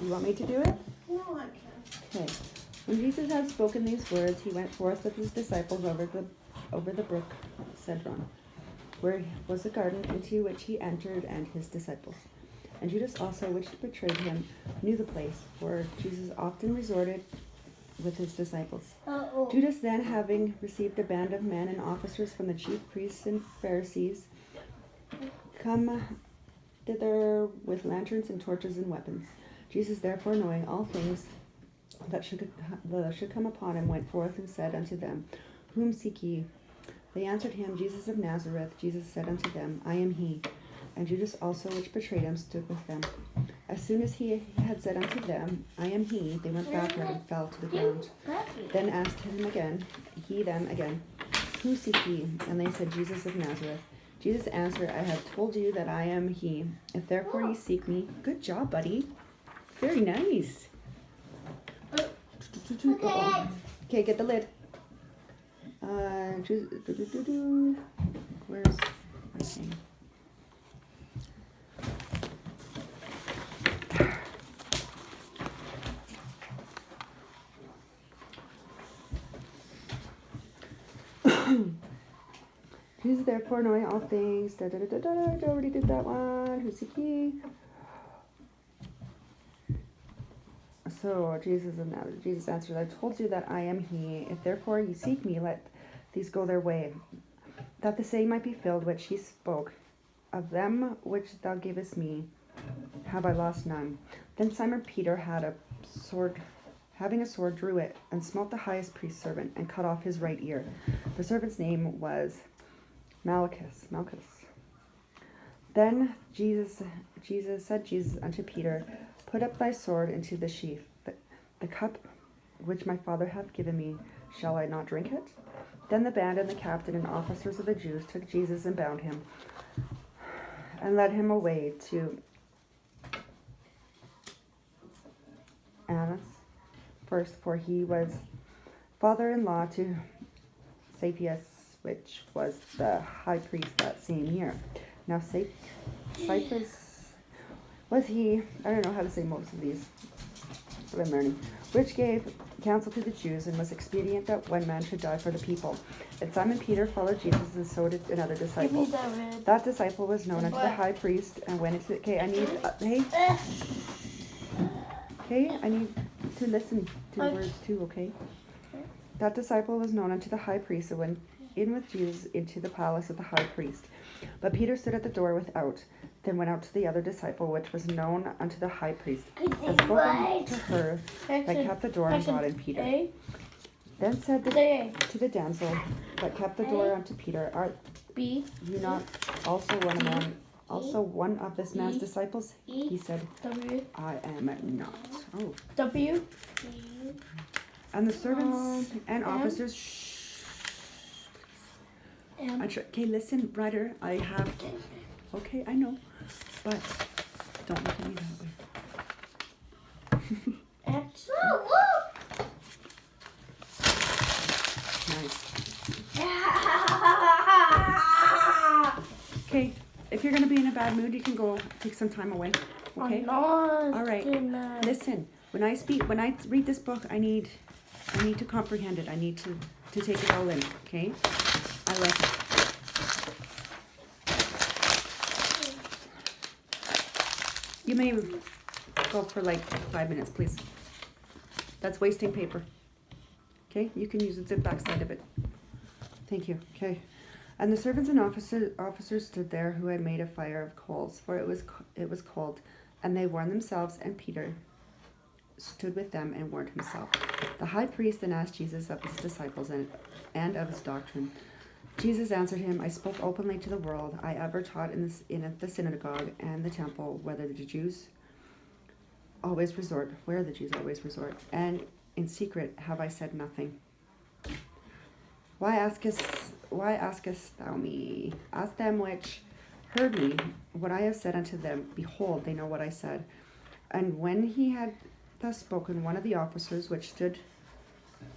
You want me to do it? No, I can't. Okay. When Jesus had spoken these words, he went forth with his disciples over the brook Cedron, where was a garden into which he entered and his disciples. And Judas also, which betrayed him, knew the place, for Jesus often resorted with his disciples. Judas then, having received a band of men and officers from the chief priests and Pharisees, come thither with lanterns and torches and weapons. Jesus, therefore, knowing all things that should come upon him, went forth and said unto them, Whom seek ye? They answered him, Jesus of Nazareth. Jesus said unto them, I am he. And Judas also, which betrayed him, stood with them. As soon as he had said unto them, I am he, they went backward and fell to the ground. Then asked he them again, Who seek ye? And they said, Jesus of Nazareth. Jesus answered, I have told you that I am he. If therefore ye seek me, good job, buddy. Very nice. Okay, get the lid. Where's my thing? Jesus, therefore, knowing all things. I already did that one. Who's he? So Jesus answered, I told you that I am he. If therefore you seek me, let these go their way, that the saying might be filled which he spoke. Of them which thou gavest me, have I lost none. Then Simon Peter having a sword, drew it, and smote the highest priest's servant, and cut off his right ear. The servant's name was Malchus. Then said Jesus unto Peter, Put up thy sword into the sheath. The cup which my Father hath given me, shall I not drink it? Then the band and the captain and officers of the Jews took Jesus and bound him, and led him away to Annas first, for he was father-in-law to Sapius, which was the high priest that same year. Now Cyprus was he, I don't know how to say most of these, but I'm learning, which gave counsel to the Jews, and was expedient that one man should die for the people. And Simon Peter followed Jesus, and so did another disciple. That disciple was known unto the high priest, and went into, I need to listen to words too, okay? That disciple was known unto the high priest, and went in with Jesus into the palace of the high priest. But Peter stood at the door without, then went out to the other disciple, which was known unto the high priest, and spoken to her that kept the door, and brought in Peter. Then said to the damsel that kept the door unto Peter, Art you not also one of this man's disciples? He said, I am not. Oh. W. And the servants and officers. Okay, listen, Ryder. I have. Okay, I know, but don't look at me that way. Nice. Okay, if you're gonna be in a bad mood, you can go take some time away. Okay. All right. Listen, when I read this book, I need to comprehend it. I need to take it all in. Okay. I like it. You may go for like 5 minutes, please. That's wasting paper. Okay, you can use the back side of it. Thank you. Okay. And the servants and officers stood there, who had made a fire of coals, for it was cold, and they warmed themselves, and Peter stood with them and warmed himself. The high priest then asked Jesus of his disciples and of his doctrine. Jesus answered him, I spoke openly to the world. I ever taught in the synagogue and the temple, where the Jews always resort, and in secret have I said nothing. Why askest thou me? Ask them which heard me what I have said unto them. Behold, they know what I said. And when he had thus spoken, one of the officers which stood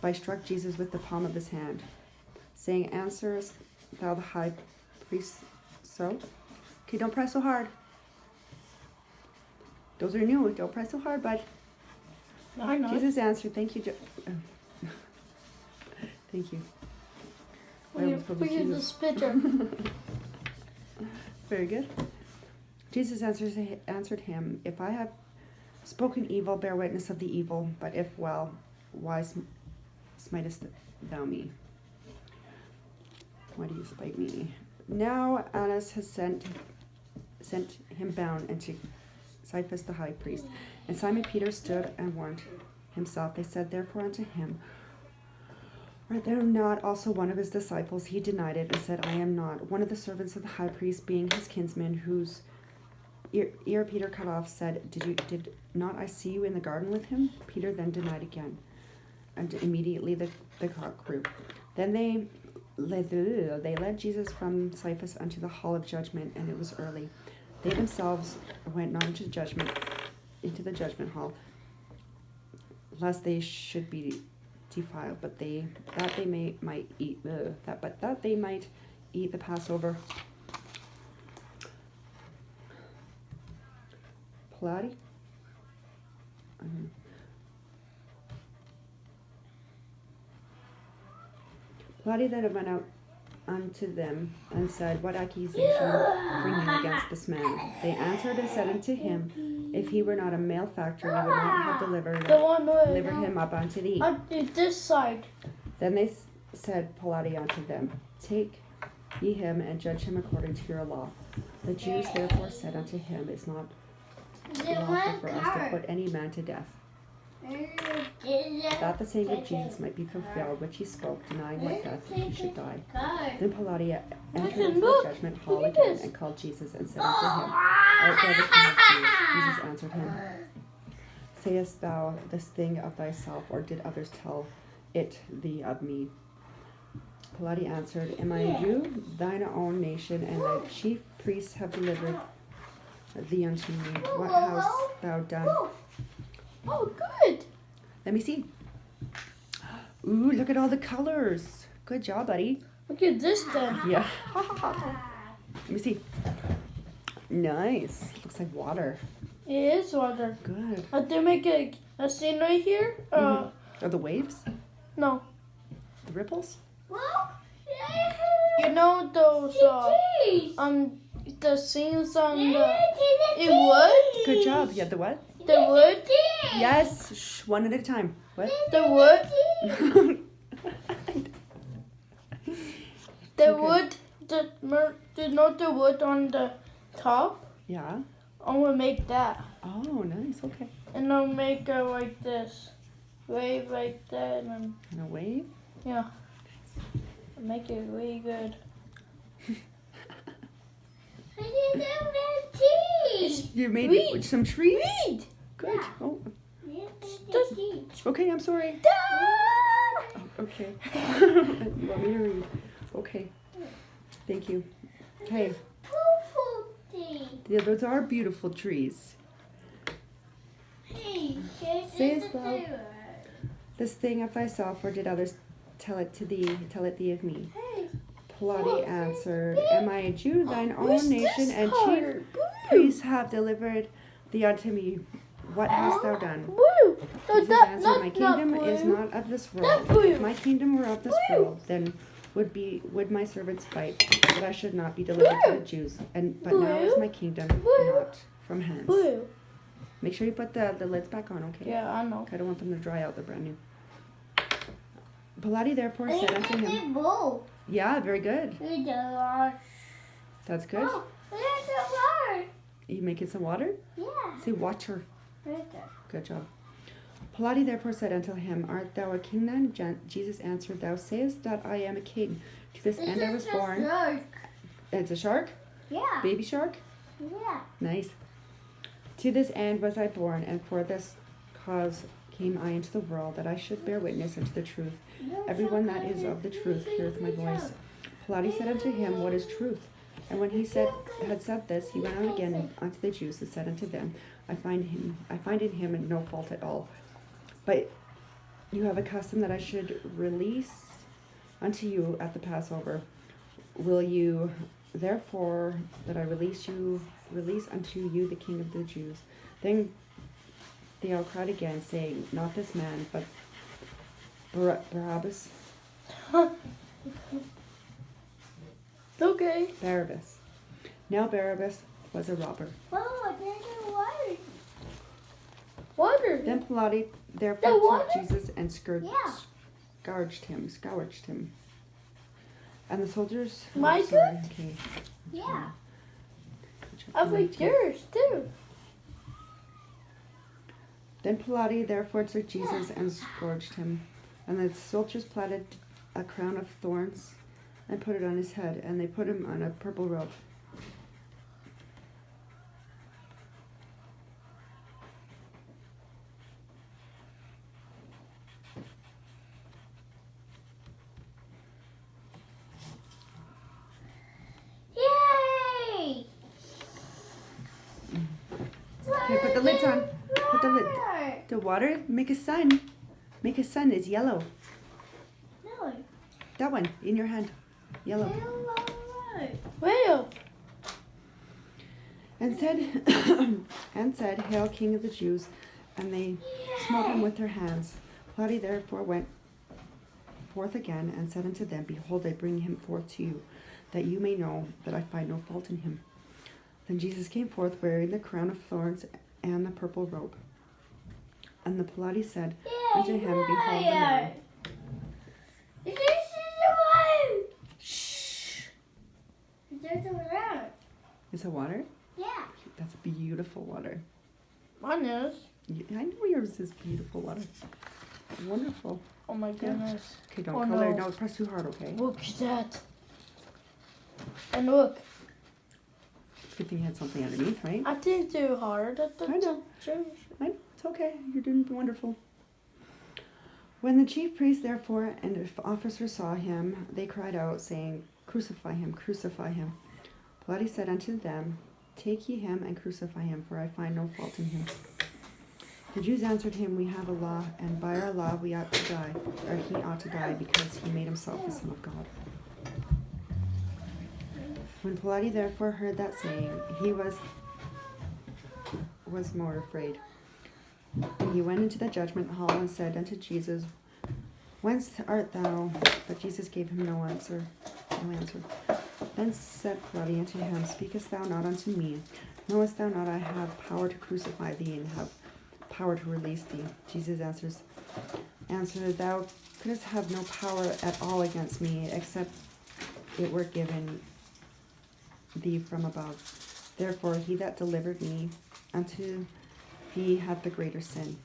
by struck Jesus with the palm of his hand, saying, Answerest thou the high priest so? Okay, don't press so hard. Those are new. Don't press so hard, bud. No, I'm not. Jesus answered, thank you, thank you. We use this picture. Very good. Jesus answered him, if I have spoken evil, bear witness of the evil, but if well, why smitest thou me? Why do you spite me? Now Annas has sent him bound unto Caiaphas the high priest. And Simon Peter stood and warned himself. They said therefore unto him, art thou not also one of his disciples? He denied it and said, I am not. One of the servants of the high priest, being his kinsman, whose ear Peter cut off, said, Did not I see you in the garden with him? Peter then denied again. And immediately the cock crew. Then they led Jesus from Caiaphas unto the hall of judgment, and it was early. They themselves went not into the judgment hall, lest they should be defiled, but that they might eat the Passover. Pilate? Pilate then went out unto them and said, what accusation bring you against this man? They answered and said unto him, if he were not a malefactor, we would not have delivered him up unto thee. This side. Then they said Pilate unto them, take ye him and judge him according to your law. The Jews therefore said unto him, it's not lawful for us to put any man to death, that the saying of Jesus might be fulfilled, which he spoke, denying what death he should die. Then Pilate entered into the judgment hall again and called Jesus and said unto him, art thou the King of Jews? Jesus answered him, sayest thou this thing of thyself, or did others tell it thee of me? Pilate answered, am I a Jew? Thine own nation and the chief priests have delivered thee unto me. What hast thou done? Oh, good. Let me see. Ooh, look at all the colors. Good job, buddy. Look at this then. Yeah. Let me see. Nice. Looks like water. It is water. Good. They make a scene right here. Are the waves? No. The ripples? You know those the scenes on the wood? Good job. Yeah, the what? The wood? Yes. Shh, one at a time. What? The wood? The Okay. wood, you know the wood on the top? Yeah. I'm gonna make that. Oh, nice. Okay. And I'll make it like this. Wave like that and And a wave? yeah. I'll make it really good. You made Read. some trees? Read! Good. Oh, okay. I'm sorry. Oh, okay. You want me to read? Okay. Thank you. Okay. Yeah, those are beautiful trees. Sayest thou this thing of thyself, or did others tell it thee of me? Pilate answered, am I a Jew? Thine own nation and chief priests have delivered thee unto me. What hast thou done? Blue! Jesus answered, my kingdom is not of this world. blue. If my kingdom were of this world, then would my servants fight, that I should not be delivered to the Jews. But now is my kingdom not from hence. Blue. Make sure you put the lids back on, okay? Yeah, I know. I don't want them to dry out. They're brand new. Pilate therefore said unto him, yeah, very good. That's good. You making some water? Say water. Good job. Pilate therefore said unto him, art thou a king then? Jesus answered, thou sayest that I am a king. To this end I was born. It's a shark? Yeah. Baby shark? Yeah. Nice. To this end was I born, and for this cause came I into the world, that I should bear witness unto the truth. Everyone that is of the truth heareth my voice. Pilate said unto him, what is truth? And when he had said this, he went out again unto the Jews and said unto them, I find in him no fault at all. But you have a custom that I should release unto you at the Passover. Will you therefore that I release unto you the King of the Jews? Then they all cried again, saying, "Not this man, but Barabbas." Okay. Barabbas. Now Barabbas was a robber. Oh, there's the water. Water. Then Pilate The therefore water? took Jesus and Yeah. scourged him. And the soldiers. My sorry, okay. Yeah. Chapter I like 19. yours too. Then Pilate therefore took Jesus and scourged him. And the soldiers plaited a crown of thorns and put it on his head, and they put him on a purple robe. Yay! Okay, put the lids on. Put the lid. The water, make a sun. Make a sun. It's yellow. No. That one in your hand. Yellow. Where? And said, "Hail, King of the Jews!" And they smote him with their hands. Pilate therefore went forth again and said unto them, "Behold, I bring him forth to you, that you may know that I find no fault in him." Then Jesus came forth wearing the crown of thorns and the purple robe. And the Pilate said unto him, "Behold the man." This is the one. Shh. There's a water. Is it water? Yeah. That's beautiful water. Mine is. I know yours is beautiful water. Wonderful. Oh my goodness. Okay, don't Oh, color. no. Don't press too hard, okay? Look at that. And look, Good thing you had something underneath, right? I didn't do hard. I know. I know. It's okay. You're doing wonderful. When the chief priests, therefore, and the officers saw him, they cried out, saying, "Crucify him, crucify him." Pilate said unto them, "Take ye him and crucify him, for I find no fault in him." The Jews answered him, "We have a law, and by our law we ought to die, or he ought to die, because he made himself the Son of God." When Pilate therefore heard that saying, he was more afraid. And he went into the judgment hall and said unto Jesus, "Whence art thou?" But Jesus gave him no answer. Then said Pilate unto him, "Speakest thou not unto me? Knowest thou not I have power to crucify thee, and have power to release thee?" Jesus answered, "Thou couldst have no power at all against me, except it were given thee from above. Therefore he that delivered me unto thee hath the greater sin."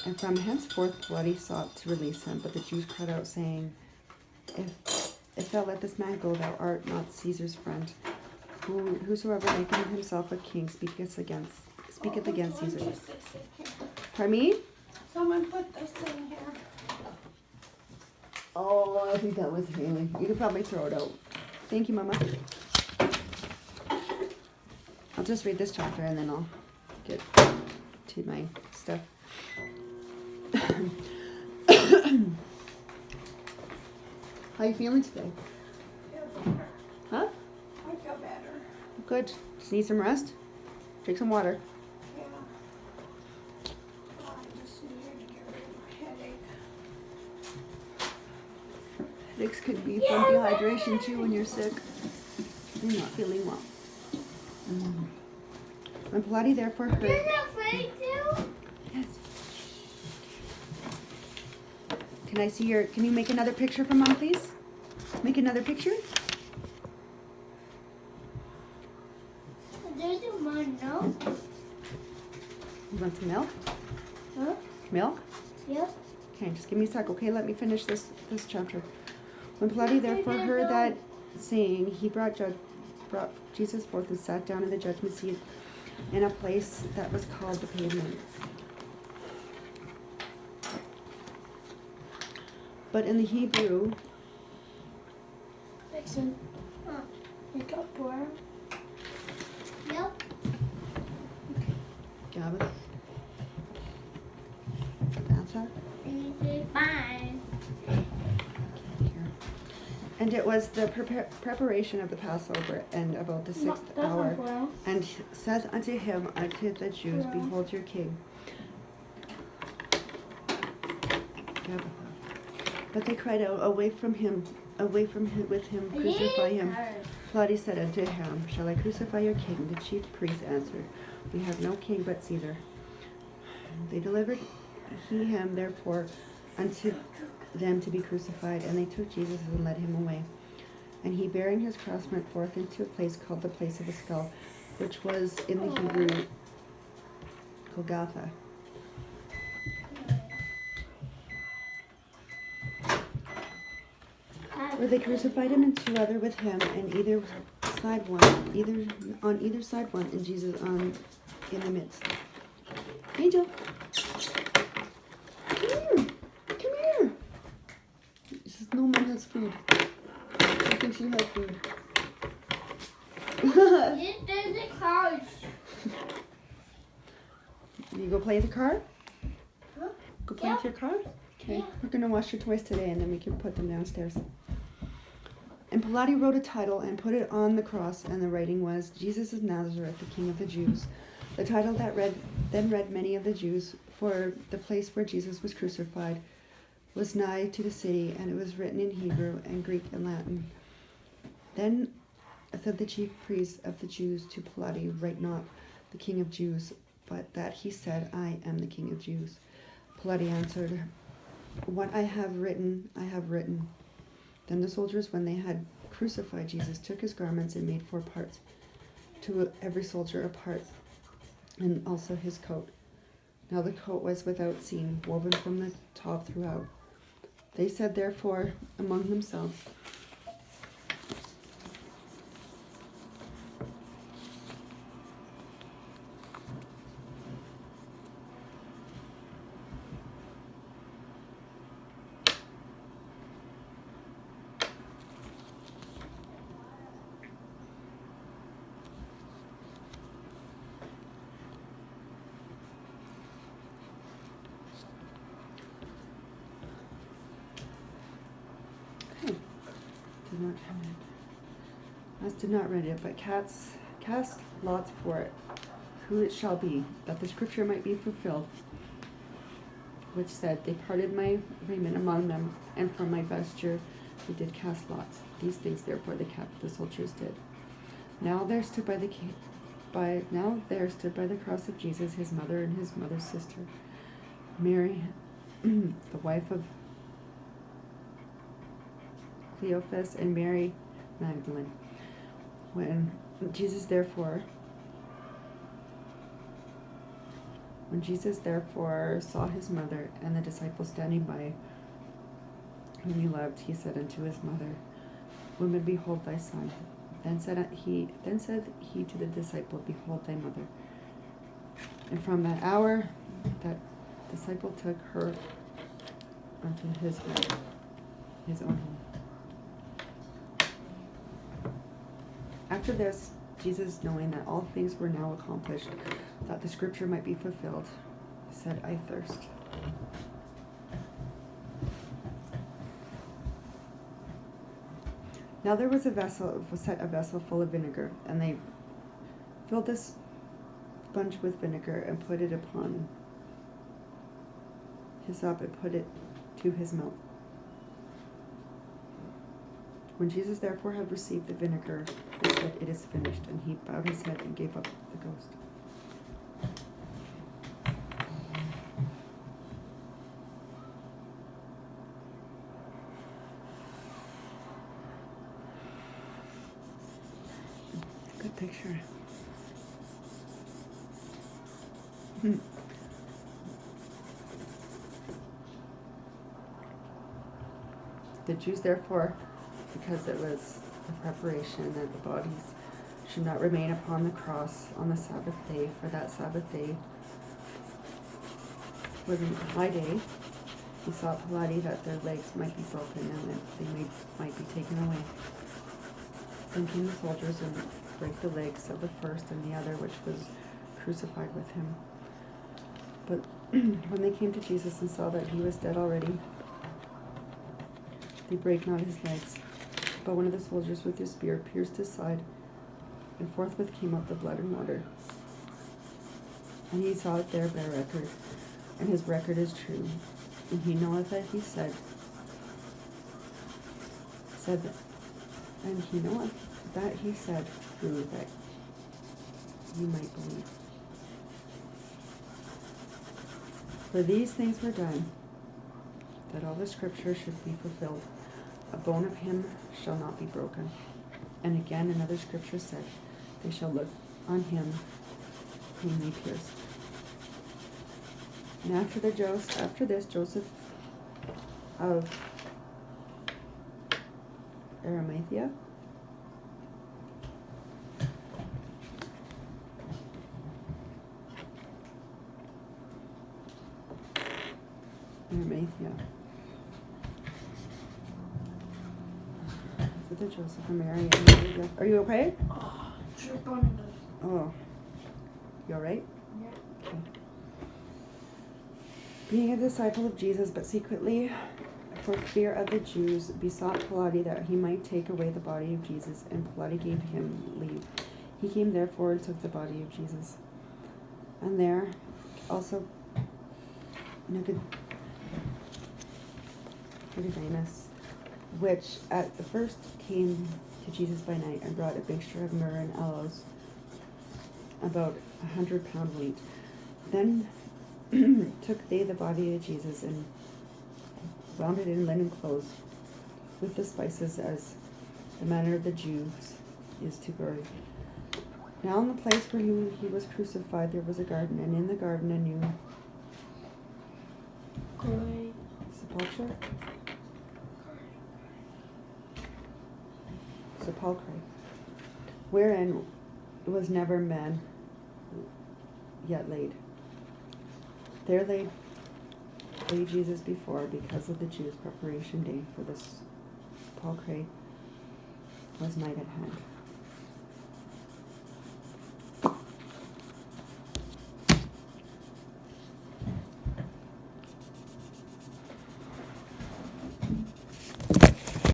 And from henceforth Pilate sought to release him, but the Jews cried out, saying, If thou let this man go, thou art not Caesar's friend. Whosoever maketh himself a king speaketh against Caesar. Pardon me? Someone put this in here. Oh, I think that was Haley. You could probably throw it out. Thank you, Mama. I'll just read this chapter and then I'll get to my stuff. How you feeling today? Huh? I feel better. Good. Just need some rest? Drink some water. Yeah. I just needed to get rid of my headache. Headaches could be from dehydration too when you're sick. You're not feeling well. When Pilate therefore heard... You're not afraid to? Yes. Can you make another picture for Mom, please? Make another picture? There's a one, no? You want some milk? Huh? Milk? Yep. Okay, just give me a sec, okay? Let me finish this chapter. When Pilate therefore heard that saying, he brought Jesus forth and sat down in the judgment seat in a place that was called the Pavement. But in the Hebrew, Macson. Huh. You got warm? Yep. Gabbath, Gabbatha, Fine. here. And it was the preparation of the Passover, and about the 6th hour. And said unto him, unto the Jews, Behold your king. But they cried out, Away from him, with him, crucify him. Pilate said unto him, Shall I crucify your king? The chief priests answered, We have no king but Caesar. They delivered him therefore unto them to be crucified, and they took Jesus and led him away. And he, bearing his cross, went forth into a place called the place of a skull, which was in the Hebrew Golgotha. Where they crucified him and two other with him, and on either side one, and Jesus in the midst. Angel, come here. She says, no man has food. I think she had food. There's a couch. You go play with the car? Huh? Go play with your car? Okay. Yeah. We're going to wash your toys today, and then we can put them downstairs. And Pilate wrote a title and put it on the cross, and the writing was, Jesus of Nazareth, the King of the Jews. The title that read many of the Jews, for the place where Jesus was crucified was nigh to the city, and it was written in Hebrew and Greek and Latin. Then said the chief priests of the Jews to Pilate, Write not the King of Jews, but that he said, I am the King of Jews. Pilate answered, What I have written, I have written. Then the soldiers, when they had crucified Jesus, took his garments and made 4 parts, to every soldier a part, and also his coat. Now the coat was without seam, woven from the top throughout. They said therefore among themselves, did not read it, but cast lots for it, who it shall be, that the scripture might be fulfilled, which said, They parted my raiment among them, and for my vesture they did cast lots. These things therefore the soldiers did. Now there stood by the cross of Jesus his mother and his mother's sister, Mary, the wife of Cleophas, and Mary Magdalene. When Jesus therefore saw his mother and the disciples standing by, whom he loved, he said unto his mother, Woman, behold thy son. Then said he to the disciple, Behold thy mother. And from that hour that disciple took her unto his own home. After this, Jesus, knowing that all things were now accomplished, that the scripture might be fulfilled, said, I thirst. Now there was a vessel full of vinegar, and they filled this sponge with vinegar and put it upon hyssop and put it to his mouth. When Jesus therefore had received the vinegar, he said, It is finished, and he bowed his head and gave up the ghost. Good picture. The Jews therefore, because it was the preparation that the bodies should not remain upon the cross on the Sabbath day, for that Sabbath day was a high day, he sought Pilate that their legs might be broken and that they might be taken away. Then came the soldiers and brake the legs of the first and the other which was crucified with him. But when they came to Jesus and saw that he was dead already, they brake not his legs. But one of the soldiers with his spear pierced his side, and forthwith came out the blood and water. And he saw it there bear record, and his record is true. And he knoweth that he said that, and he knoweth that he said true, that you might believe. For these things were done, that all the scripture should be fulfilled. A bone of him shall not be broken. And again another scripture said, they shall look on him whom they pierced. And after this, Joseph of Arimathea, Is it the Joseph and Mary? Are you okay? Oh, trip on this. Oh, you alright? Yeah. Okay. Being a disciple of Jesus, but secretly, for fear of the Jews, besought Pilate that he might take away the body of Jesus, and Pilate gave him leave. He came therefore and took the body of Jesus. And there also Nicodemus, which at the first came to Jesus by night, and brought a mixture of myrrh and aloes, about 100 pound weight. Then took they the body of Jesus, and wound it in linen clothes, with the spices, as the manner of the Jews is to bury. Now in the place where he was crucified there was a garden, and in the garden a new Great. sepulchre, wherein was never man yet laid. There lay Jesus before, because of the Jews' preparation day, for this sepulchre was night at hand.